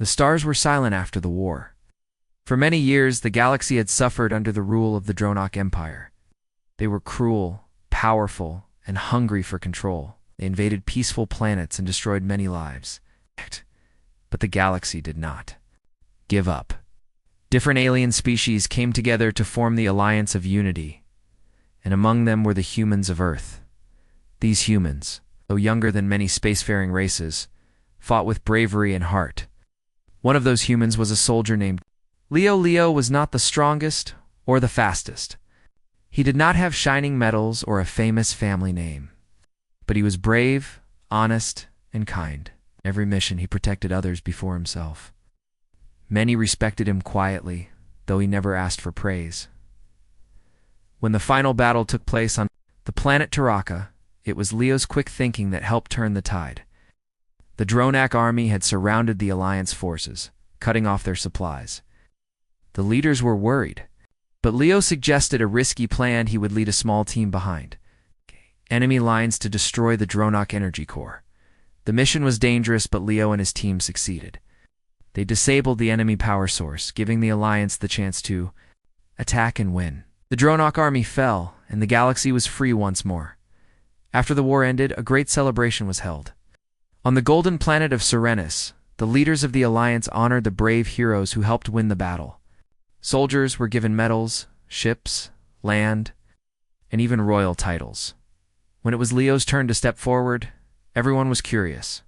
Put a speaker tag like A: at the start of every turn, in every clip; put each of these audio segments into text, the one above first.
A: The stars were silent after the war. For many years, the galaxy had suffered under the rule of the Dronok Empire. They were cruel, powerful, and hungry for control. They invaded peaceful planets and destroyed many lives. But the galaxy did not give up. Different alien species came together to form the Alliance of Unity, and among them were the humans of Earth. These humans, though younger than many spacefaring races, fought with bravery and heart. One of those humans was a soldier named Leo. Leo was not the strongest or the fastest. He did not have shining medals or a famous family name. But he was brave, honest, and kind. In every mission, he protected others before himself. Many respected him quietly, though he never asked for praise. When the final battle took place on the planet Taraka, it was Leo's quick thinking that helped turn the tide. The Dronok army had surrounded the Alliance forces, cutting off their supplies. The leaders were worried, but Leo suggested a risky plan. He would lead a small team behind enemy lines to destroy the Dronok energy core. The mission was dangerous, but Leo and his team succeeded. They disabled the enemy power source, giving the Alliance the chance to attack and win. The Dronok army fell, and the galaxy was free once more. After the war ended, a great celebration was held. On the golden planet of Serenus, the leaders of the Alliance honored the brave heroes who helped win the battle. Soldiers were given medals, ships, land, and even royal titles. When it was Leo's turn to step forward, everyone was curious.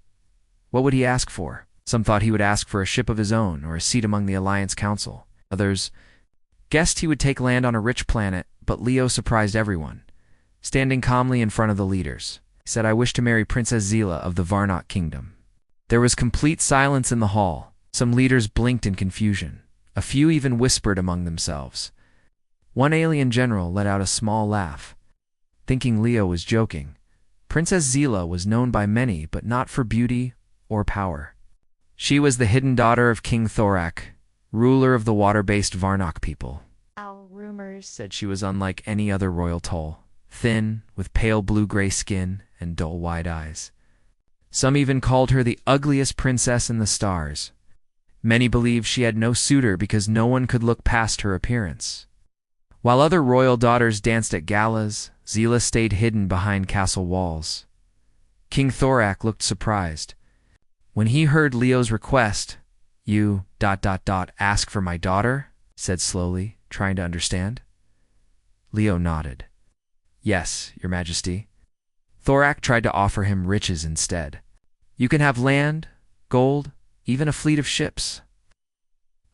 A: What would he ask for? Some thought he would ask for a ship of his own or a seat among the Alliance Council. Others guessed he would take land on a rich planet, but Leo surprised everyone. Standing calmly in front of the leaders, he said, "I wish to marry Princess Zila of the Varnok Kingdom." There was complete silence in the hall. Some leaders blinked in confusion. A few even whispered among themselves. One alien general let out a small laugh, thinking Leo was joking. Princess Zila was known by many, but not for beauty or power. She was the hidden daughter of King Thorak, ruler of the water-based Varnok people.
B: Our rumors
A: Said she was unlike any other royal toll, thin, with pale blue-gray skin and dull wide eyes. Some even called her the ugliest princess in the stars. Many believed she had no suitor because no one could look past her appearance. While other royal daughters danced at galas, Zila stayed hidden behind castle walls. King Thorak looked surprised. When he heard Leo's request, "You ask for my daughter?" said slowly, trying to understand. Leo nodded. "Yes, Your Majesty." Thorak tried to offer him riches instead. "You can have land, gold, even a fleet of ships."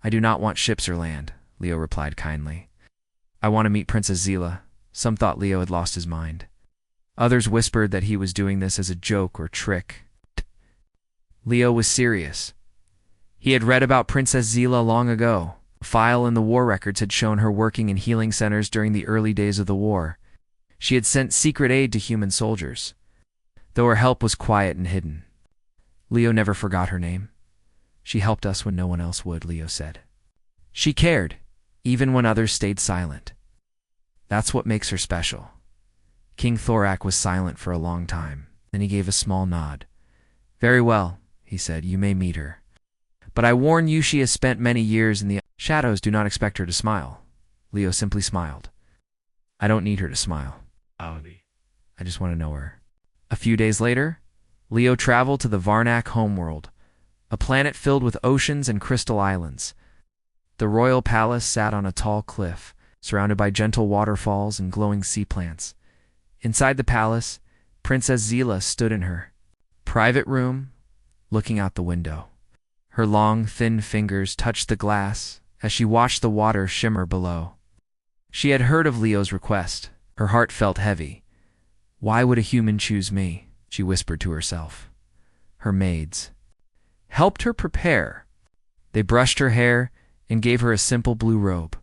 A: "I do not want ships or land," Leo replied kindly. "I want to meet Princess Zila." Some thought Leo had lost his mind. Others whispered that he was doing this as a joke or trick. Leo was serious. He had read about Princess Zila long ago. A file in the war records had shown her working in healing centers during the early days of the war. She had sent secret aid to human soldiers, though her help was quiet and hidden. Leo never forgot her name. "She helped us when no one else would," Leo said. "She cared, even when others stayed silent. That's what makes her special." King Thorak was silent for a long time. Then he gave a small nod. "Very well," he said, "you may meet her. But I warn you, she has spent many years in the shadows. Do not expect her to smile." Leo simply smiled. "I don't need her to smile. I just want to know her." A few days later, Leo traveled to the Varnak homeworld, a planet filled with oceans and crystal islands. The royal palace sat on a tall cliff, surrounded by gentle waterfalls and glowing sea plants. Inside the palace, Princess Zila stood in her private room, looking out the window. Her long, thin fingers touched the glass as she watched the water shimmer below. She had heard of Leo's request. Her heart felt heavy. "Why would a human choose me?" she whispered to herself. Her maids helped her prepare. They brushed her hair and gave her a simple blue robe.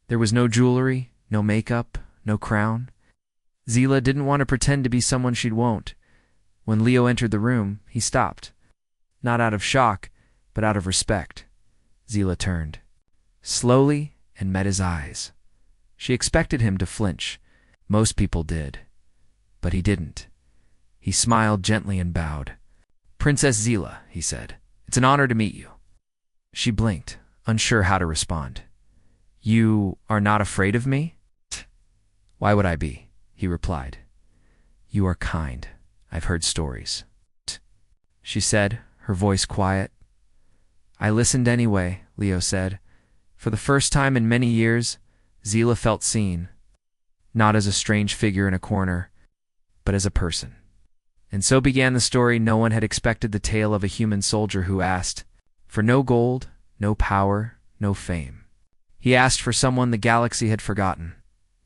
A: There was no jewelry, no makeup, no crown. Zila didn't want to pretend to be someone she'd won't. When Leo entered the room, he stopped. Not out of shock, but out of respect. Zila turned slowly and met his eyes. She expected him to flinch. Most people did. But he didn't. He smiled gently and bowed. "Princess Zila," he said, "it's an honor to meet you. She blinked, unsure how to respond. You are not afraid of me? Why would I be? He replied. You are kind. I've heard stories. She said, her voice quiet. I listened anyway, Leo said. For the first time in many years, Zila felt seen, not as a strange figure in a corner, but as a person. And so began the story no one had expected, the tale of a human soldier who asked for no gold, no power, no fame. He asked for someone the galaxy had forgotten.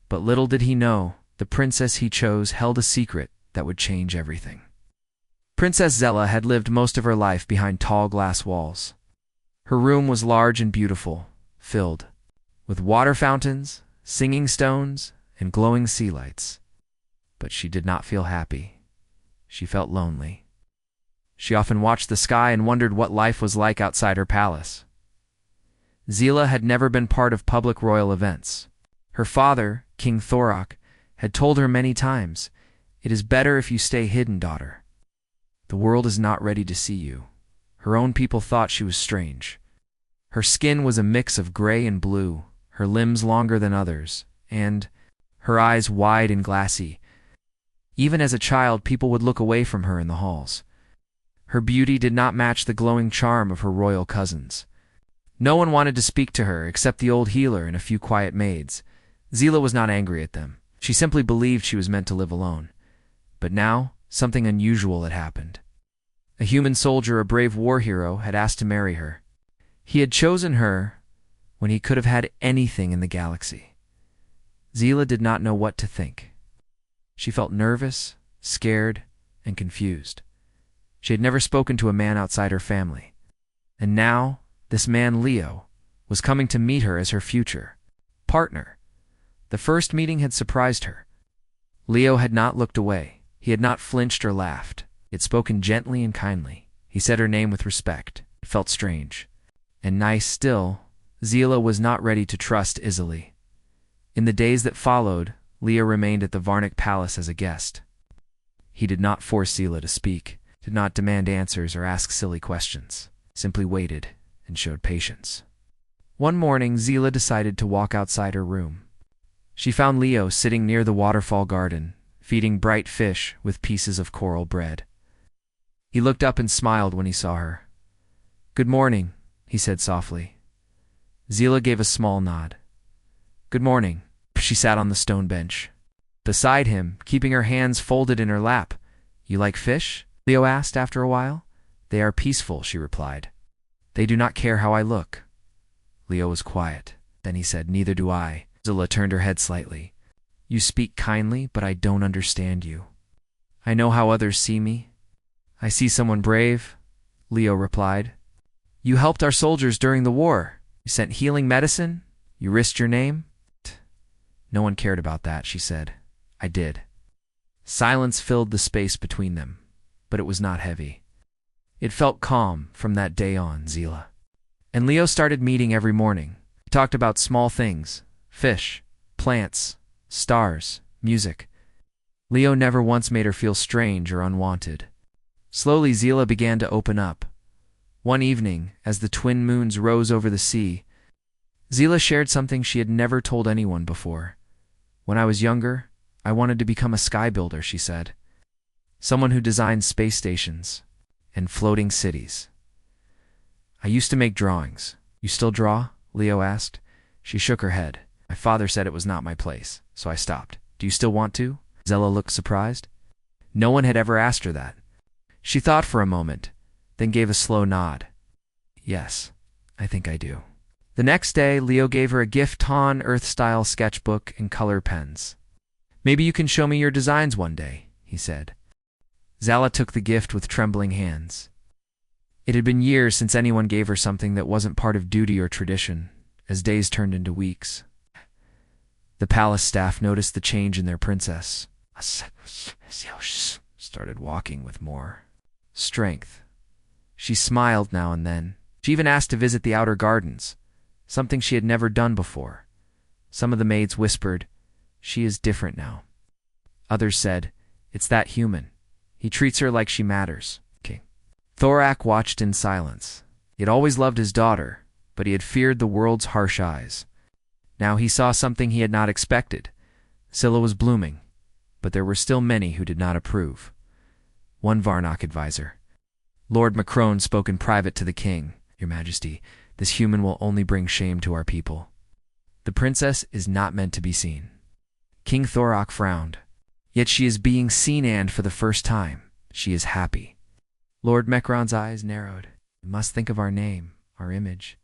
A: But little did he know, the princess he chose held a secret that would change everything. Princess Zella had lived most of her life behind tall glass walls. Her room was large and beautiful, filled with water fountains, singing stones, and glowing sea lights. But she did not feel happy. She felt lonely. She often watched the sky and wondered what life was like outside her palace. Zila had never been part of public royal events. Her father, King Thorak, had told her many times, "It is better if you stay hidden, daughter. The world is not ready to see you." Her own people thought she was strange. Her skin was a mix of gray and blue, her limbs longer than others, and her eyes wide and glassy. Even as a child, people would look away from her in the halls. Her beauty did not match the glowing charm of her royal cousins. No one wanted to speak to her except the old healer and a few quiet maids. Zila was not angry at them. She simply believed she was meant to live alone. But now, something unusual had happened. A human soldier, a brave war hero, had asked to marry her. He had chosen her when he could have had anything in the galaxy. Zila did not know what to think. She felt nervous, scared, and confused. She had never spoken to a man outside her family. And now, this man, Leo, was coming to meet her as her future partner. The first meeting had surprised her. Leo had not looked away. He had not flinched or laughed. He had spoken gently and kindly. He said her name with respect. It felt strange. And nice still, Zila was not ready to trust easily. In the days that followed, Leo remained at the Varnic Palace as a guest. He did not force Zila to speak, did not demand answers or ask silly questions, simply waited and showed patience. One morning, Zila decided to walk outside her room. She found Leo sitting near the waterfall garden, feeding bright fish with pieces of coral bread. He looked up and smiled when he saw her. "Good morning," he said softly. Zila gave a small nod. "Good morning." She sat on the stone bench beside him, keeping her hands folded in her lap. "You like fish?" Leo asked after a while. "They are peaceful," she replied. "They do not care how I look." Leo was quiet. Then he said, "Neither do I." Zila turned her head slightly. "You speak kindly, but I don't understand you. I know how others see me. I see someone brave," Leo replied. "You helped our soldiers during the war. You sent healing medicine. You risked your name." "No one cared about that," she said. "I did." Silence filled the space between them, but it was not heavy. It felt calm from that day on, Zila. And Leo started meeting every morning. He talked about small things: fish, plants, stars, music. Leo never once made her feel strange or unwanted. Slowly, Zila began to open up. One evening, as the twin moons rose over the sea, Zila shared something she had never told anyone before. "When I was younger, I wanted to become a sky builder," she said. "Someone who designs space stations and floating cities. I used to make drawings." "You still draw?" Leo asked. She shook her head. "My father said it was not my place, so I stopped." "Do you still want to?" Zella looked surprised. No one had ever asked her that. She thought for a moment, then gave a slow nod. "Yes, I think I do." The next day, Leo gave her a gift-on Earth-style sketchbook and color pens. "Maybe you can show me your designs one day," he said. Zala took the gift with trembling hands. It had been years since anyone gave her something that wasn't part of duty or tradition, as days turned into weeks. The palace staff noticed the change in their princess. Started walking with more strength. She smiled now and then. She even asked to visit the outer gardens, something she had never done before. Some of the maids whispered, "She is different now." Others said, "It's that human. He treats her like she matters." Thorak watched in silence. He had always loved his daughter, but he had feared the world's harsh eyes. Now he saw something he had not expected. Scylla was blooming, but there were still many who did not approve. One Varnock advisor, Lord Macron, spoke in private to the king. "Your Majesty, this human will only bring shame to our people. The princess is not meant to be seen." King Thorok frowned. "Yet she is being seen, and for the first time, she is happy." Lord Macron's eyes narrowed. "We must think of our name, our image.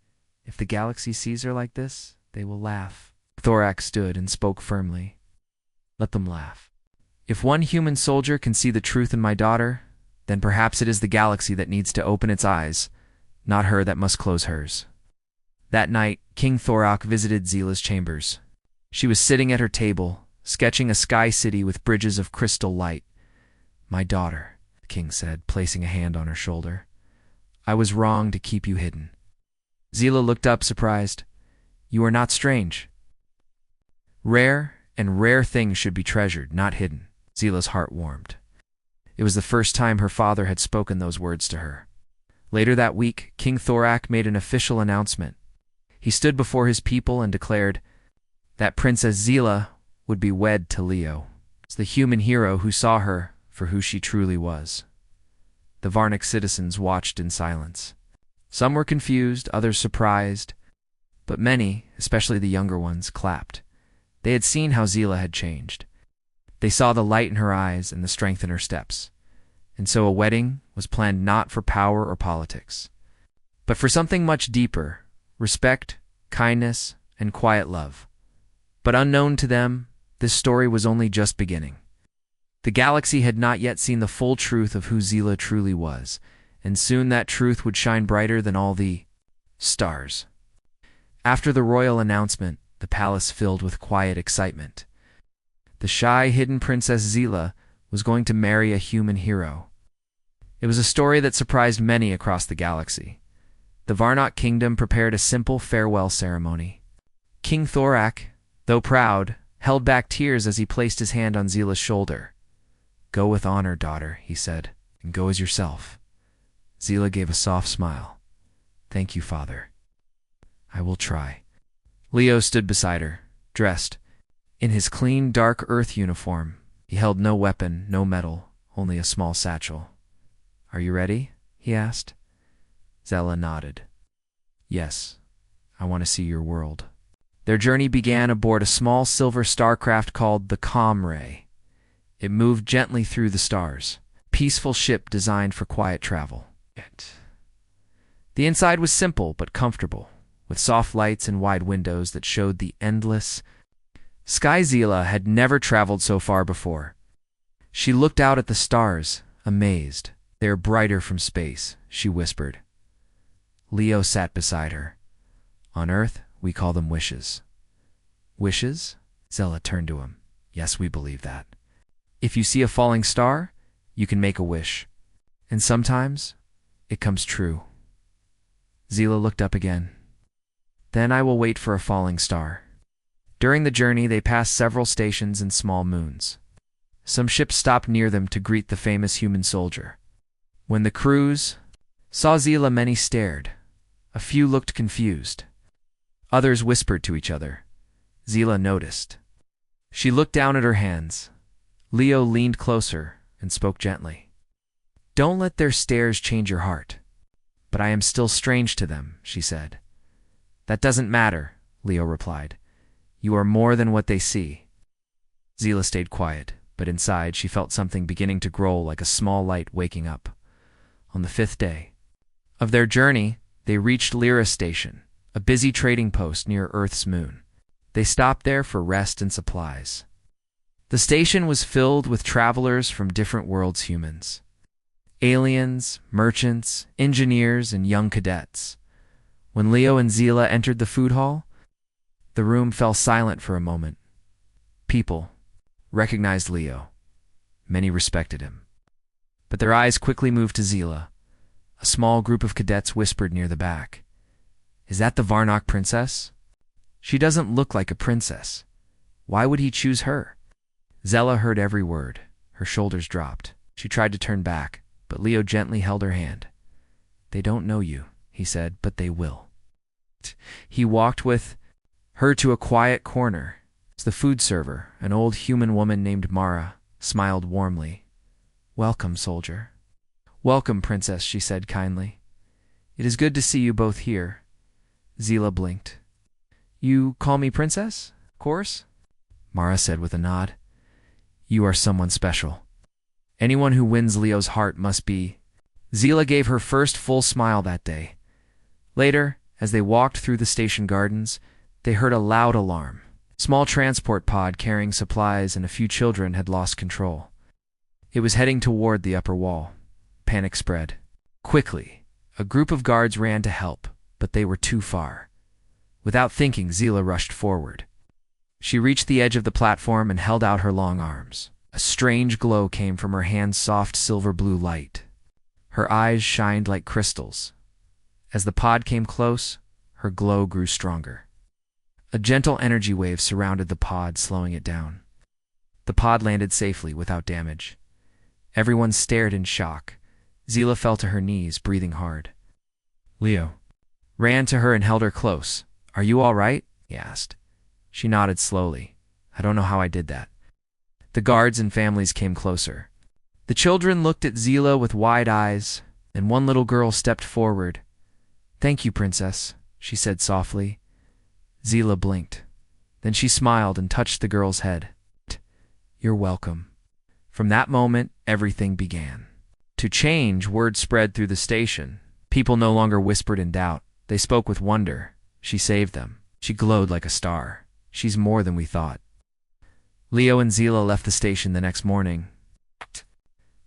A: If the galaxy sees her like this, they will laugh." Thorak stood and spoke firmly. "Let them laugh. If one human soldier can see the truth in my daughter, then perhaps it is the galaxy that needs to open its eyes, not her that must close hers." That night, King Thorok visited Zila's chambers. She was sitting at her table, sketching a sky city with bridges of crystal light. "My daughter," the king said, placing a hand on her shoulder. "I was wrong to keep you hidden." Zila looked up, surprised. "You are not strange." "Rare and rare things should be treasured, not hidden." Zila's heart warmed. It was the first time her father had spoken those words to her. Later that week, King Thorak made an official announcement. He stood before his people and declared that Princess Zila would be wed to Leo, the human hero who saw her for who she truly was. The Varnock citizens watched in silence. Some were confused, others surprised, but many, especially the younger ones, clapped. They had seen how Zila had changed. They saw the light in her eyes and the strength in her steps. And so a wedding was planned not for power or politics, but for something much deeper: respect, kindness, and quiet love. But unknown to them, this story was only just beginning. The galaxy had not yet seen the full truth of who Zila truly was, and soon that truth would shine brighter than all the stars. After the royal announcement, the palace filled with quiet excitement. The shy, hidden Princess Zila was going to marry a human hero. It was a story that surprised many across the galaxy. The Varnock kingdom prepared a simple farewell ceremony. King Thorak, though proud, held back tears as he placed his hand on Zila's shoulder. "Go with honor, daughter," he said, "and go as yourself." Zila gave a soft smile. "Thank you, father. I will try." Leo stood beside her, dressed in his clean, dark earth uniform. He held no weapon, no medal, only a small satchel. "Are you ready?" he asked. Zila nodded. "Yes, I want to see your world." Their journey began aboard a small silver starcraft called the Calm Ray. It moved gently through the stars, a peaceful ship designed for quiet travel. The inside was simple but comfortable, with soft lights and wide windows that showed the endless sky. Zila had never traveled so far before. She looked out at the stars, amazed. "They are brighter from space," she whispered. Leo sat beside her. "On Earth, we call them wishes." "Wishes?" Zila turned to him. "Yes, we believe that. If you see a falling star, you can make a wish. And sometimes, it comes true." Zila looked up again. "Then I will wait for a falling star." During the journey, they passed several stations and small moons. Some ships stopped near them to greet the famous human soldier. When the crews saw Zila, many stared. A few looked confused. Others whispered to each other. Zila noticed. She looked down at her hands. Leo leaned closer and spoke gently. "Don't let their stares change your heart." "But I am still strange to them," she said. "That doesn't matter," Leo replied. "You are more than what they see." Zila stayed quiet, but inside she felt something beginning to grow, like a small light waking up. On the 5th day of their journey, they reached Lyra Station, a busy trading post near Earth's moon. They stopped there for rest and supplies. The station was filled with travelers from different worlds: humans, aliens, merchants, engineers, and young cadets. When Leo and Zila entered the food hall, the room fell silent for a moment. People recognized Leo. Many respected him. But their eyes quickly moved to Zila. A small group of cadets whispered near the back. "Is that the Varnock princess? She doesn't look like a princess. Why would he choose her?" Zila heard every word. Her shoulders dropped. She tried to turn back, but Leo gently held her hand. "They don't know you," he said, but they will. He walked with her to a quiet corner. The food server, an old human woman named Mara, smiled warmly. "Welcome, soldier." "Welcome, princess," she said kindly. "It is good to see you both here." Zila blinked. "You call me princess, of course?" Mara said with a nod. "You are someone special. Anyone who wins Leo's heart must be." Zila gave her first full smile that day. Later, as they walked through the station gardens, they heard a loud alarm. Small transport pod carrying supplies and a few children had lost control. It was heading toward the upper wall. Panic spread. Quickly, a group of guards ran to help, but they were too far. Without thinking, Zila rushed forward. She reached the edge of the platform and held out her long arms. A strange glow came from her hand's soft silver-blue light. Her eyes shined like crystals. As the pod came close, her glow grew stronger. A gentle energy wave surrounded the pod, slowing it down. The pod landed safely, without damage. Everyone stared in shock. Zila fell to her knees, breathing hard. Leo ran to her and held her close. "Are you all right?" he asked. She nodded slowly. "I don't know how I did that." The guards and families came closer. The children looked at Zila with wide eyes, and one little girl stepped forward. "Thank you, princess," she said softly. Zila blinked. Then she smiled and touched the girl's head. "You're welcome." From that moment, everything began to change. Word spread through the station. People no longer whispered in doubt. They spoke with wonder. She saved them. She glowed like a star. She's more than we thought. Leo and Zila left the station the next morning.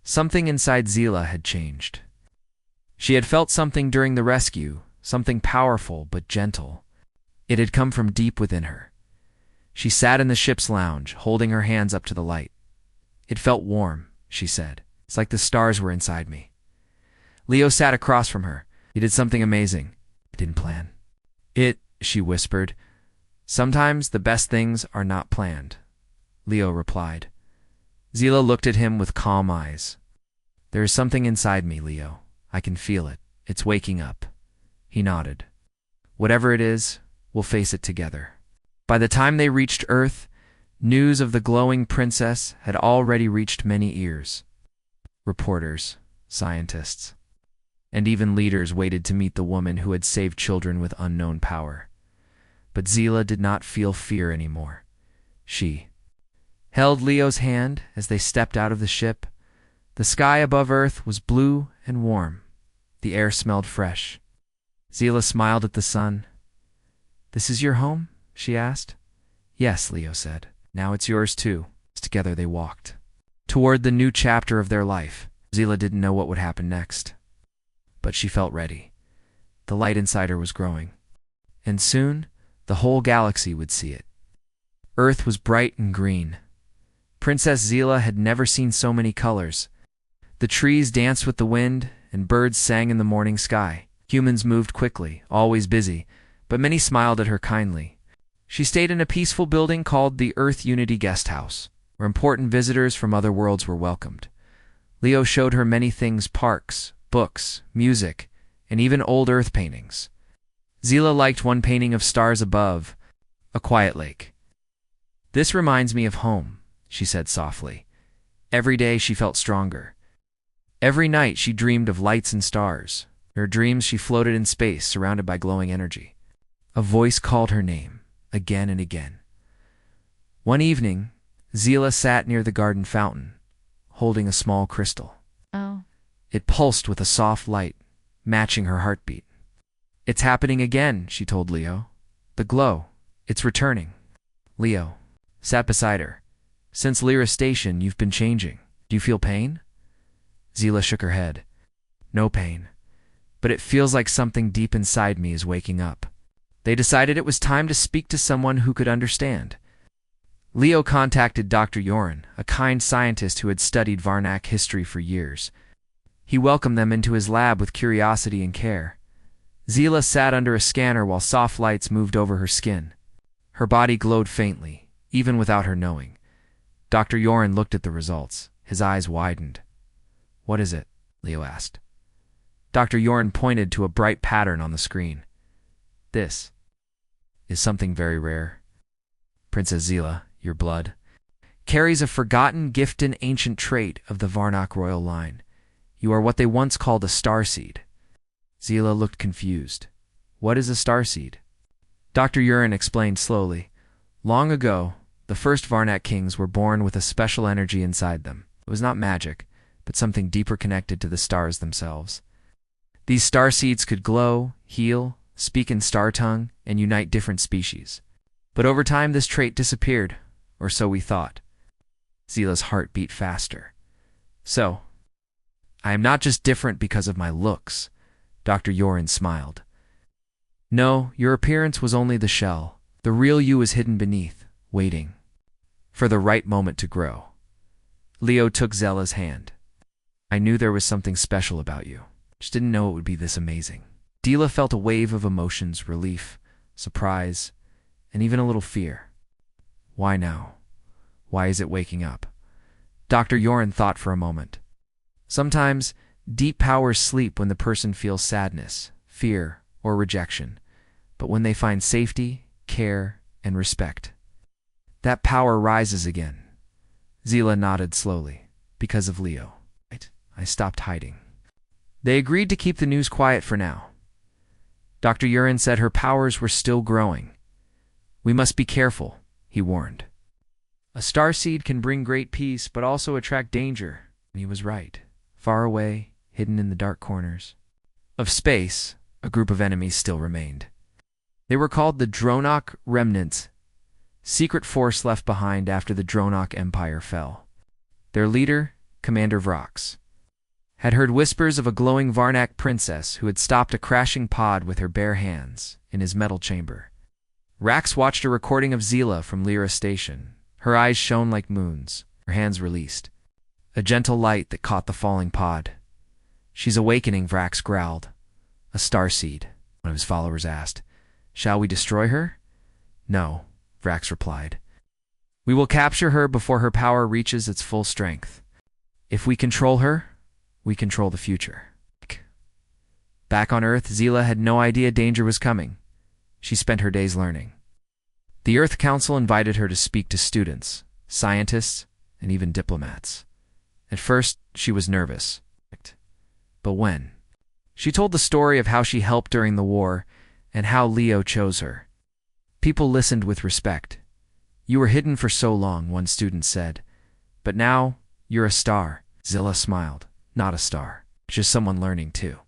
A: Something inside Zila had changed. She had felt something during the rescue, something powerful but gentle. It had come from deep within her. She sat in the ship's lounge, holding her hands up to the light. "It felt warm," she said. "It's like the stars were inside me." Leo sat across from her. "He did something amazing." "I didn't plan." She whispered. "Sometimes the best things are not planned," Leo replied. Zila looked at him with calm eyes. "There is something inside me, Leo. I can feel it. It's waking up." He nodded. "Whatever it is, we'll face it together." By the time they reached Earth, news of the glowing princess had already reached many ears. Reporters, scientists, and even leaders waited to meet the woman who had saved children with unknown power. But Zila did not feel fear anymore. She held Leo's hand as they stepped out of the ship. The sky above Earth was blue and warm. The air smelled fresh. Zila smiled at the sun. "This is your home?" she asked. "Yes," Leo said. "Now it's yours too." Together they walked toward the new chapter of their life. Zila didn't know what would happen next, but she felt ready. The light inside her was growing, and soon the whole galaxy would see it. Earth was bright and green. Princess Zila had never seen so many colors. The trees danced with the wind, and birds sang in the morning sky. Humans moved quickly, always busy, but many smiled at her kindly. She stayed in a peaceful building called the Earth Unity Guest House, where important visitors from other worlds were welcomed. Leo showed her many things: parks, books, music, and even old Earth paintings. Zila liked one painting of stars above, a quiet lake. "This reminds me of home," she said softly. Every day she felt stronger. Every night she dreamed of lights and stars. In her dreams she floated in space, surrounded by glowing energy. A voice called her name, again and again. One evening, Zila sat near the garden fountain, holding a small crystal.
B: Oh.
A: It pulsed with a soft light, matching her heartbeat. "It's happening again," she told Leo. "The glow, it's returning." Leo sat beside her. "Since Lyra Station, you've been changing. Do you feel pain?" Zila shook her head. "No pain, but it feels like something deep inside me is waking up." They decided it was time to speak to someone who could understand. Leo contacted Dr. Yoren, a kind scientist who had studied Varnak history for years. He welcomed them into his lab with curiosity and care. Zila sat under a scanner while soft lights moved over her skin. Her body glowed faintly, even without her knowing. Dr. Yoren looked at the results. His eyes widened. "What is it?" Leo asked. Dr. Yorn pointed to a bright pattern on the screen. This is something very rare. Princess Zila, your blood, carries a forgotten, gifted ancient trait of the Varnock royal line. You are what they once called a starseed. Zila looked confused. What is a starseed? Dr. Urin explained slowly. Long ago, the first Varnak kings were born with a special energy inside them. It was not magic, but something deeper connected to the stars themselves. These starseeds could glow, heal, speak in star tongue, and unite different species. But over time this trait disappeared, or so we thought. Zila's heart beat faster. So, I am not just different because of my looks. Dr. Yorin smiled. No, your appearance was only the shell. The real you is hidden beneath, waiting for the right moment to grow. Leo took Zela's hand. I knew there was something special about you. Just didn't know it would be this amazing. Dila felt a wave of emotions, relief, surprise, and even a little fear. Why now? Why is it waking up? Dr. Yorin thought for a moment. Sometimes, deep powers sleep when the person feels sadness, fear, or rejection, but when they find safety, care, and respect, that power rises again. Zila nodded slowly. Because of Leo. I stopped hiding. They agreed to keep the news quiet for now. Dr. Urin said her powers were still growing. We must be careful, he warned. A starseed can bring great peace, but also attract danger. And he was right. Far away, hidden in the dark corners of space, a group of enemies still remained. They were called the Dronok Remnants, secret force left behind after the Dronok Empire fell. Their leader, Commander Vrox, had heard whispers of a glowing Varnak princess who had stopped a crashing pod with her bare hands in his metal chamber. Rax watched a recording of Zila from Lyra Station. Her eyes shone like moons, her hands released. A gentle light that caught the falling pod. She's awakening, Vrax growled. A starseed, one of his followers asked. Shall we destroy her? No, Vrax replied. We will capture her before her power reaches its full strength. If we control her, we control the future. Back on Earth, Zila had no idea danger was coming. She spent her days learning. The Earth Council invited her to speak to students, scientists, and even diplomats. At first, she was nervous. But when? She told the story of how she helped during the war and how Leo chose her. People listened with respect. You were hidden for so long, one student said. But now, you're a star. Zila smiled. Not a star. Just someone learning too.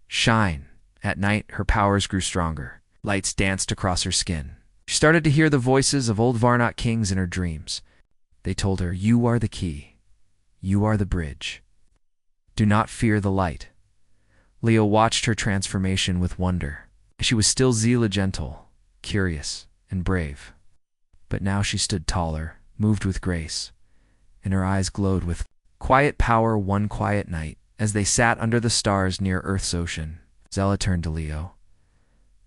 A: Shine. At night, her powers grew stronger. Lights danced across her skin. She started to hear the voices of old Varnock kings in her dreams. They told her, you are the key. You are the bridge. Do not fear the light. Leo watched her transformation with wonder. She was still Zila, gentle, curious, and brave. But now she stood taller, moved with grace, and her eyes glowed with quiet power. One quiet night, as they sat under the stars near Earth's ocean, Zela turned to Leo.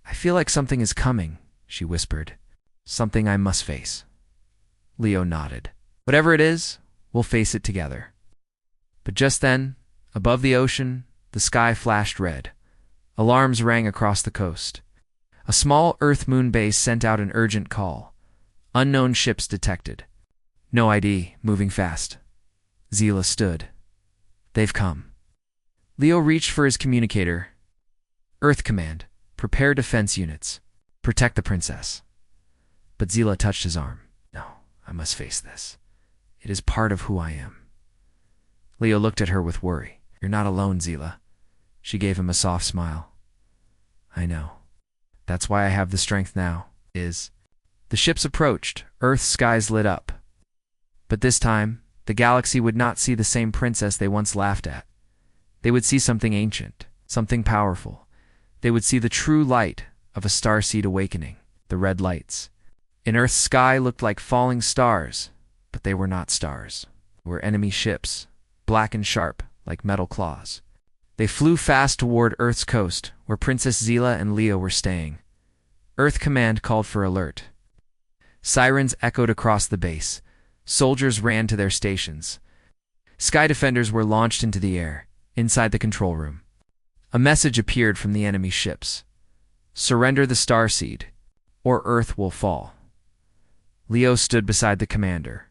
A: I feel like something is coming, she whispered. Something I must face. Leo nodded. Whatever it is, we'll face it together. But just then, above the ocean, the sky flashed red. Alarms rang across the coast. A small Earth-Moon base sent out an urgent call. Unknown ships detected. No ID, moving fast. Zila stood. They've come. Leo reached for his communicator. Earth Command, prepare defense units. Protect the princess. But Zila touched his arm. No, I must face this. It is part of who I am. Leo looked at her with worry. You're not alone, Zila. She gave him a soft smile. I know. That's why I have the strength now, The ships approached. Earth's skies lit up. But this time, the galaxy would not see the same princess they once laughed at. They would see something ancient, something powerful. They would see the true light of a starseed awakening, the red lights. In Earth's sky looked like falling stars, but they were not stars. They were enemy ships, black and sharp, like metal claws. They flew fast toward Earth's coast, where Princess Zila and Leo were staying. Earth Command called for alert. Sirens echoed across the base. Soldiers ran to their stations. Sky defenders were launched into the air, inside the control room. A message appeared from the enemy ships. Surrender the starseed, or Earth will fall. Leo stood beside the commander.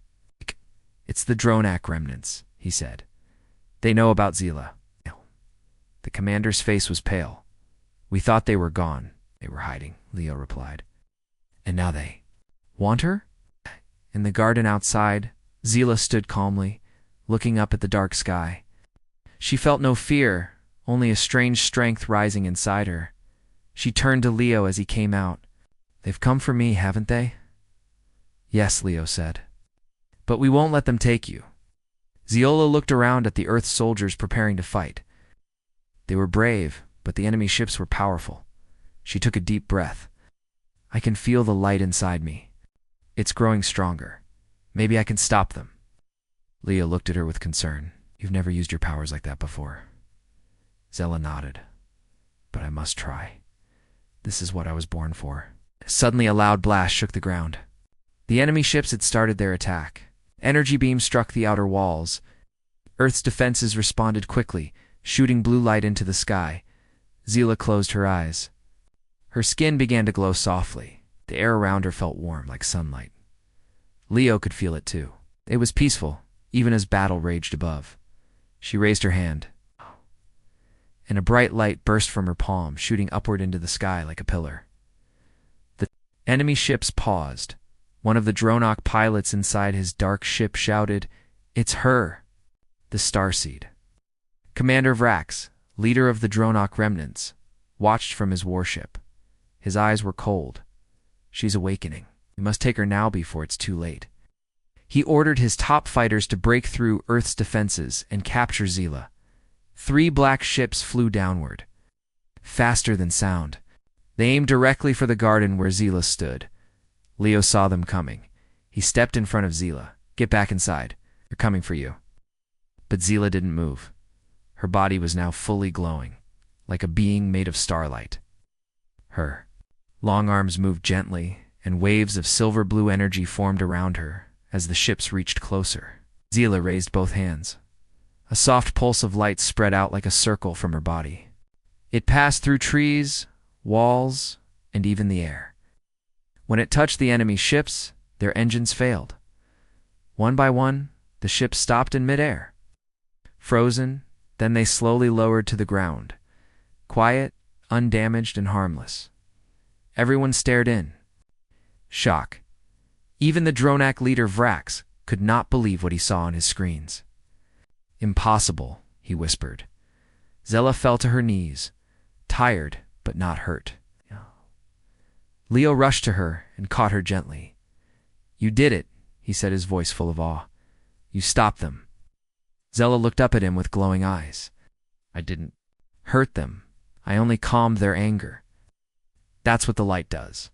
A: It's the Dronak remnants, he said. They know about Zila. The commander's face was pale. We thought they were gone. They were hiding, Leo replied. And now they want her? In the garden outside, Zila stood calmly, looking up at the dark sky. She felt no fear, only a strange strength rising inside her. She turned to Leo as he came out. They've come for me, haven't they? Yes, Leo said. But we won't let them take you. Ziola looked around at the Earth soldiers preparing to fight. They were brave, but the enemy ships were powerful. She took a deep breath. I can feel the light inside me. It's growing stronger. Maybe I can stop them. Leo looked at her with concern. You've never used your powers like that before. Zella nodded. But I must try. This is what I was born for. Suddenly a loud blast shook the ground. The enemy ships had started their attack. Energy beams struck the outer walls. Earth's defenses responded quickly, shooting blue light into the sky. Zila closed her eyes. Her skin began to glow softly. The air around her felt warm, like sunlight. Leo could feel it too. It was peaceful, even as battle raged above. She raised her hand, and a bright light burst from her palm, shooting upward into the sky like a pillar. The enemy ships paused. One of the Dronak pilots inside his dark ship shouted, "It's her!" The Starseed. Commander Vrax, leader of the Dronak remnants, watched from his warship. His eyes were cold. She's awakening. We must take her now before it's too late. He ordered his top fighters to break through Earth's defenses and capture Zila. 3 black ships flew downward, faster than sound. They aimed directly for the garden where Zila stood. Leo saw them coming. He stepped in front of Zila. Get back inside. They're coming for you. But Zila didn't move. Her body was now fully glowing, like a being made of starlight. Her long arms moved gently, and waves of silver-blue energy formed around her as the ships reached closer. Zila raised both hands. A soft pulse of light spread out like a circle from her body. It passed through trees, walls, and even the air. When it touched the enemy ships, their engines failed. One by one, the ships stopped in midair. Frozen, then they slowly lowered to the ground. Quiet, undamaged, and harmless. Everyone stared in. Shock. Even the Dronak leader Vrax could not believe what he saw on his screens. Impossible, he whispered. Zella fell to her knees, tired but not hurt. Leo rushed to her and caught her gently. You did it, he said, his voice full of awe. You stopped them. Zella looked up at him with glowing eyes. I didn't hurt them. I only calmed their anger. That's what the light does.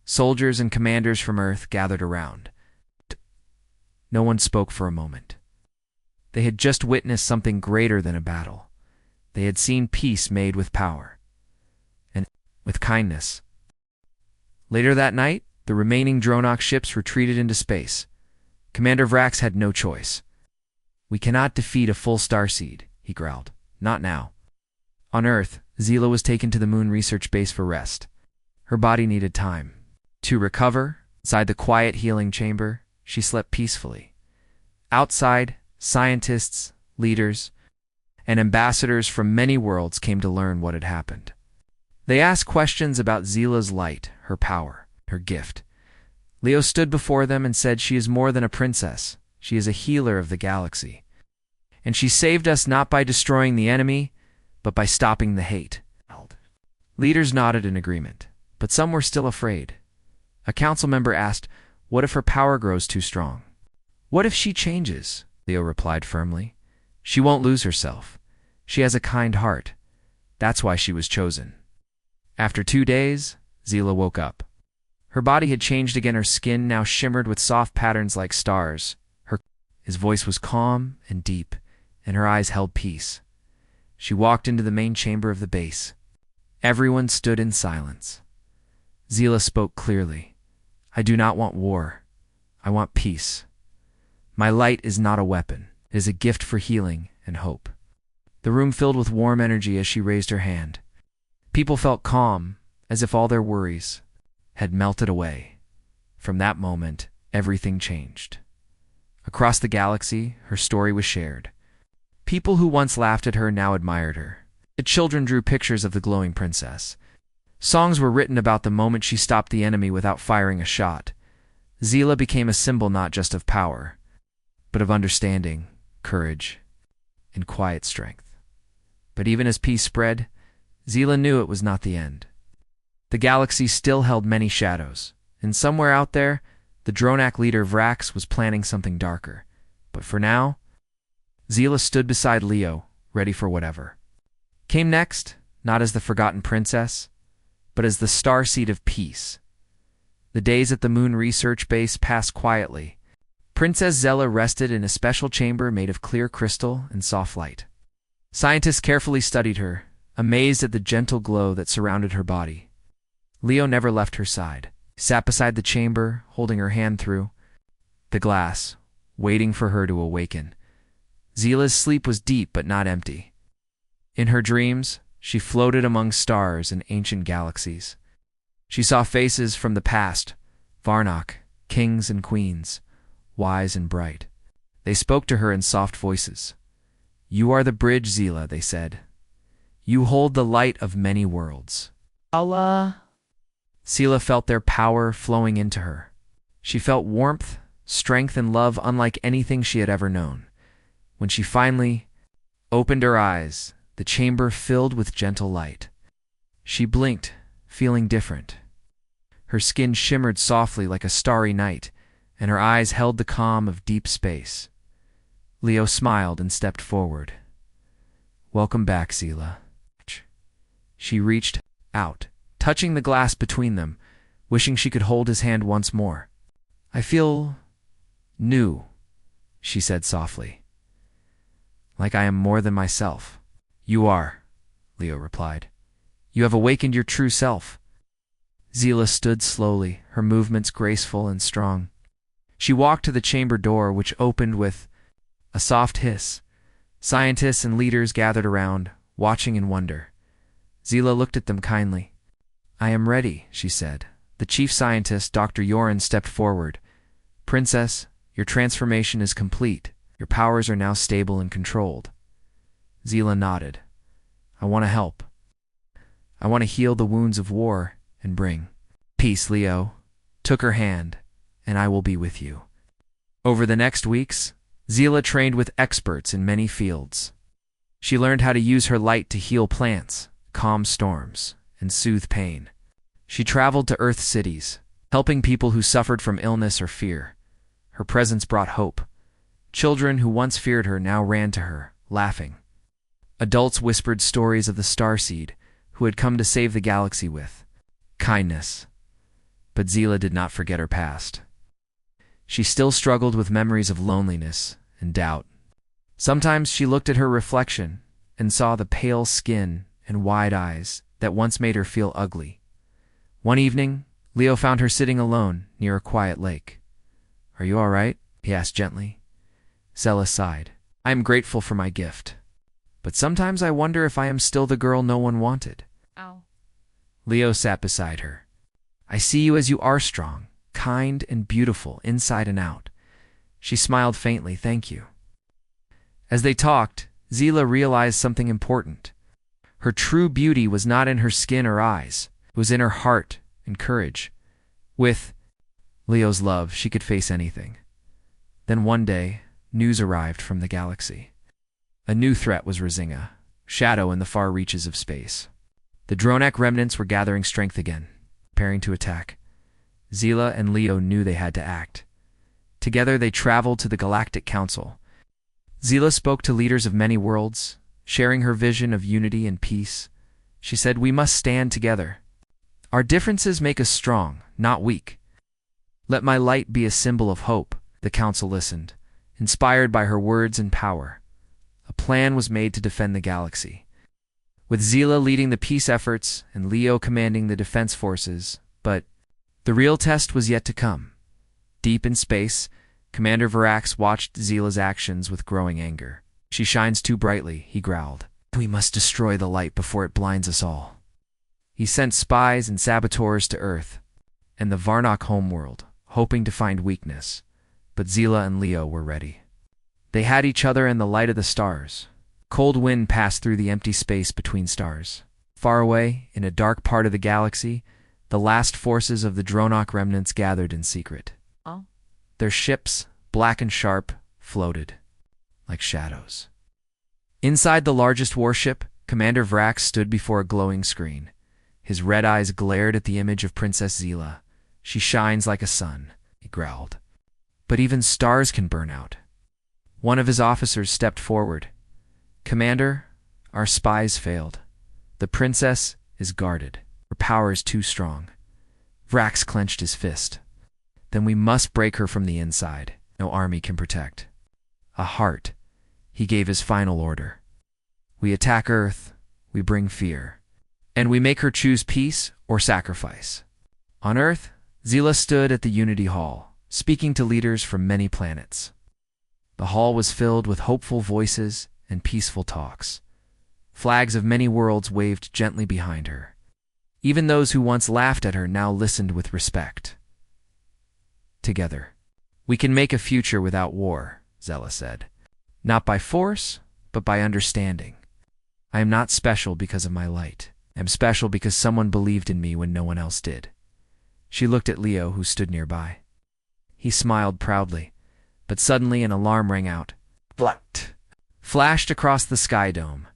A: Soldiers and commanders from Earth gathered around. No one spoke for a moment. They had just witnessed something greater than a battle. They had seen peace made with power. And with kindness. Later that night, the remaining Dronak ships retreated into space. Commander Vrax had no choice. We cannot defeat a full starseed, he growled. Not now. On Earth, Zila was taken to the Moon research base for rest. Her body needed time. To recover, inside the quiet healing chamber, she slept peacefully. Outside, scientists, leaders, and ambassadors from many worlds came to learn what had happened. They asked questions about Zila's light, her power, her gift. Leo stood before them and said she is more than a princess. She is a healer of the galaxy. And she saved us not by destroying the enemy, but by stopping the hate. Leaders nodded in agreement, but some were still afraid. A council member asked, what if her power grows too strong? What if she changes? Leo replied firmly. She won't lose herself. She has a kind heart. That's why she was chosen. After 2 days, Zila woke up. Her body had changed again. Her skin now shimmered with soft patterns like stars. His voice was calm and deep, and her eyes held peace. She walked into the main chamber of the base. Everyone stood in silence. Zila spoke clearly. I do not want war. I want peace. My light is not a weapon. It is a gift for healing and hope. the room filled with warm energy as she raised her hand. People felt calm, as if all their worries had melted away. From that moment, everything changed. Across the galaxy, her story was shared. People who once laughed at her now admired her. The children drew pictures of the glowing princess. Songs were written about the moment she stopped the enemy without firing a shot. Zila became a symbol not just of power, but of understanding, courage, and quiet strength. But even as peace spread, Zila knew it was not the end. The galaxy still held many shadows, and somewhere out there, the Dronak leader Vrax was planning something darker. But for now, Zila stood beside Leo, ready for whatever came next, not as the forgotten princess, but as the starseed of peace. The days at the Moon Research Base passed quietly. Princess Zella rested in a special chamber made of clear crystal and soft light. Scientists carefully studied her, amazed at the gentle glow that surrounded her body. Leo never left her side. He sat beside the chamber, holding her hand through the glass, waiting for her to awaken. Zila's sleep was deep but not empty. In her dreams, she floated among stars and ancient galaxies. She saw faces from the past, Varnock, kings and queens, wise and bright. They spoke to her in soft voices. "You are the bridge, Zila," they said. "You hold the light of many worlds."
B: Allah.
A: Zila felt their power flowing into her. She felt warmth, strength, and love unlike anything she had ever known. When she finally opened her eyes, the chamber filled with gentle light. She blinked, feeling different. Her skin shimmered softly like a starry night, and her eyes held the calm of deep space. Leo smiled and stepped forward. "Welcome back, Zila." She reached out, touching the glass between them, wishing she could hold his hand once more. "I feel new," she said softly. "Like I am more than myself." "You are," Leo replied. "You have awakened your true self." Zila stood slowly, her movements graceful and strong. She walked to the chamber door, which opened with a soft hiss. Scientists and leaders gathered around, watching in wonder. Zila looked at them kindly. "I am ready," she said. The chief scientist, Dr. Yoren, stepped forward. "Princess, your transformation is complete. Your powers are now stable and controlled." Zila nodded. "I want to help. I want to heal the wounds of war and bring peace." Leo took her hand, "And I will be with you." Over the next weeks, Zila trained with experts in many fields. She learned how to use her light to heal plants, calm storms, and soothe pain. She traveled to Earth cities, helping people who suffered from illness or fear. Her presence brought hope. Children who once feared her now ran to her, laughing. Adults whispered stories of the starseed who had come to save the galaxy with kindness. But Zila did not forget her past. She still struggled with memories of loneliness and doubt. Sometimes she looked at her reflection and saw the pale skin and wide eyes that once made her feel ugly. One evening, Leo found her sitting alone near a quiet lake. "Are you all right?" he asked gently. Zila sighed. "I am grateful for my gift. But sometimes I wonder if I am still the girl no one wanted."
B: Ow.
A: Leo sat beside her. "I see you as you are, strong, kind, and beautiful inside and out." She smiled faintly. "Thank you." As they talked, Zila realized something important. Her true beauty was not in her skin or eyes. It was in her heart and courage. With Leo's love, she could face anything. Then one day, news arrived from the galaxy. A new threat was Razinga, shadow in the far reaches of space. The Dronak remnants were gathering strength again, preparing to attack. Zila and Leo knew they had to act. Together they traveled to the Galactic Council. Zila spoke to leaders of many worlds, sharing her vision of unity and peace. She said, "We must stand together. Our differences make us strong, not weak. Let my light be a symbol of hope." The council listened, inspired by her words and power. A plan was made to defend the galaxy, with Zila leading the peace efforts and Leo commanding the defense forces. But the real test was yet to come. Deep in space, Commander Varax watched Zila's actions with growing anger. "She shines too brightly," he growled. We must destroy the light before it blinds us all. He sent spies and saboteurs to Earth and the Varnock homeworld, hoping to find weakness, but Zila and Leo were ready. They had each other in the light of the stars. Cold wind passed through the empty space between stars. Far away, in a dark part of the galaxy, the last forces of the Dronok remnants gathered in secret.
B: Oh.
A: Their ships, black and sharp, floated like shadows. Inside the largest warship, Commander Vrax stood before a glowing screen. His red eyes glared at the image of Princess Zila. "She shines like a sun," he growled. "But even stars can burn out." One of his officers stepped forward. "Commander, our spies failed. The princess is guarded. Her power is too strong." Vrax clenched his fist. "Then we must break her from the inside. No army can protect." A heart. He gave his final order. "We attack Earth, we bring fear, and we make her choose peace or sacrifice." On Earth, Zila stood at the Unity Hall, speaking to leaders from many planets. The hall was filled with hopeful voices and peaceful talks. Flags of many worlds waved gently behind her. Even those who once laughed at her now listened with respect. "Together, we can make a future without war," Zela said. "Not by force, but by understanding. I am not special because of my light. I am special because someone believed in me when no one else did." She looked at Leo, who stood nearby. He smiled proudly, but suddenly an alarm rang out. "Flat!" Flashed across the sky dome.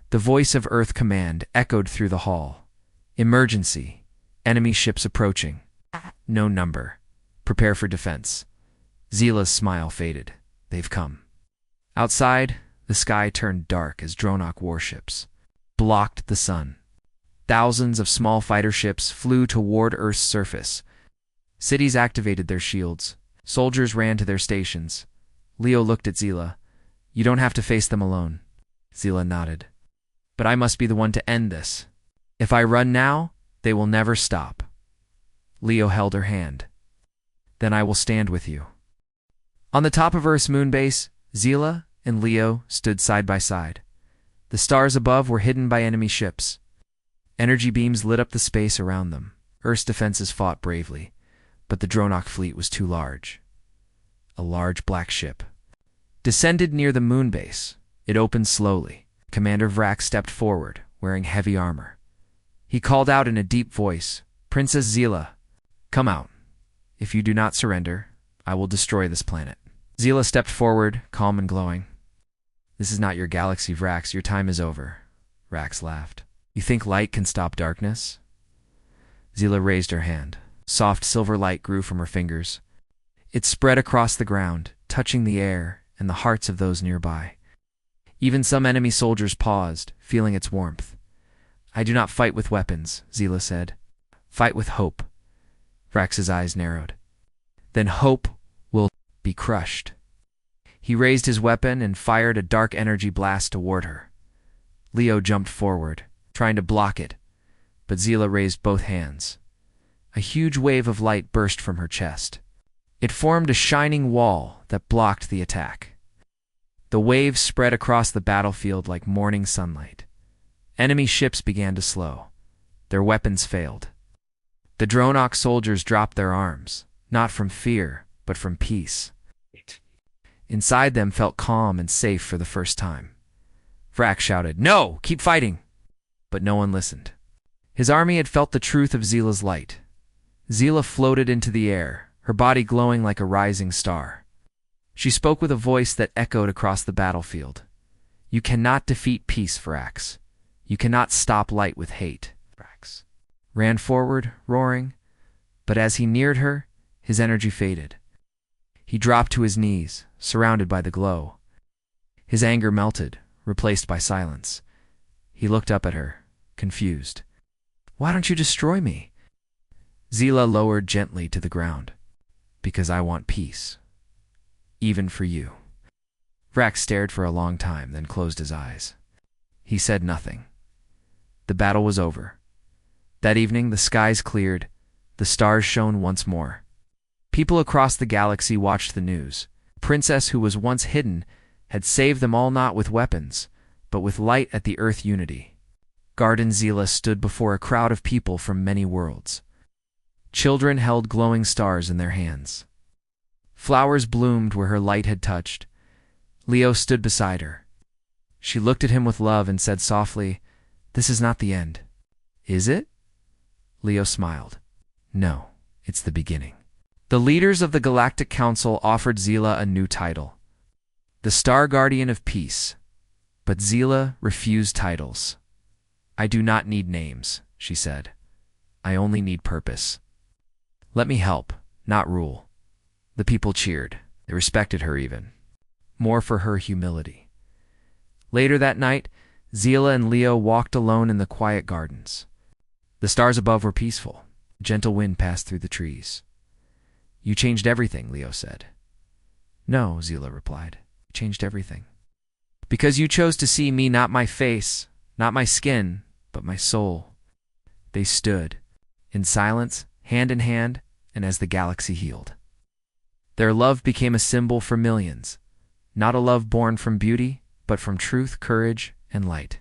A: The voice of Earth Command echoed through the hall. "Emergency. Enemy ships approaching. No number. Prepare for defense." Zila's smile faded. "They've come." Outside, the sky turned dark as Dronok warships blocked the sun. Thousands of small fighter ships flew toward Earth's surface. Cities activated their shields. Soldiers ran to their stations. Leo looked at Zila. "You don't have to face them alone." Zila nodded. "But I must be the one to end this. If I run now, they will never stop." Leo held her hand. "Then I will stand with you." On the top of Earth's moonbase, Zila and Leo stood side by side. The stars above were hidden by enemy ships. Energy beams lit up the space around them. Earth's defenses fought bravely, but the Dronok fleet was too large. A large black ship descended near the moonbase. It opened slowly. Commander Vrax stepped forward, wearing heavy armor. He called out in a deep voice, "Princess Zila, come out. If you do not surrender, I will destroy this planet." Zila stepped forward, calm and glowing. "This is not your galaxy, Vrax. Your time is over." Vrax laughed. "You think light can stop darkness?" Zila raised her hand. Soft silver light grew from her fingers. It spread across the ground, touching the air and the hearts of those nearby. Even some enemy soldiers paused, feeling its warmth. "I do not fight with weapons," Zila said. "Fight with hope." Vrax's eyes narrowed. "Then hope will be crushed." He raised his weapon and fired a dark energy blast toward her. Leo jumped forward, trying to block it, but Zila raised both hands. A huge wave of light burst from her chest. It formed a shining wall that blocked the attack. The wave spread across the battlefield like morning sunlight. Enemy ships began to slow. Their weapons failed. The Dronok soldiers dropped their arms, not from fear, but from peace. Inside them felt calm and safe for the first time. Vrax shouted, "No! Keep fighting!" But no one listened. His army had felt the truth of Zila's light. Zila floated into the air, her body glowing like a rising star. She spoke with a voice that echoed across the battlefield. "You cannot defeat peace, Vrax. You cannot stop light with hate." Vrax ran forward, roaring, but as he neared her, his energy faded. He dropped to his knees, surrounded by the glow. His anger melted, replaced by silence. He looked up at her, confused. "Why don't you destroy me?" Zila lowered gently to the ground. "Because I want peace. Even for you." Vrax stared for a long time, then closed his eyes. He said nothing. The battle was over. That evening, the skies cleared. The stars shone once more. People across the galaxy watched the news. The princess who was once hidden had saved them all, not with weapons, but with light at the earth unity. Garden Zila stood before a crowd of people from many worlds. Children held glowing stars in their hands. Flowers bloomed where her light had touched. Leo stood beside her. She looked at him with love and said softly, "This is not the end." "Is it?" Leo smiled. "No, it's the beginning." The leaders of the Galactic Council offered Zila a new title, the Star Guardian of Peace. But Zila refused titles. "I do not need names," she said. "I only need purpose. Let me help, not rule." The people cheered. They respected her even more for her humility. Later that night, Zila and Leo walked alone in the quiet gardens. The stars above were peaceful. A gentle wind passed through the trees. "You changed everything," Leo said. "No," Zila replied. "You changed everything. Because you chose to see me, not my face, not my skin, but my soul." They stood, in silence, hand in hand, and as the galaxy healed. Their love became a symbol for millions, not a love born from beauty, but from truth, courage, and light.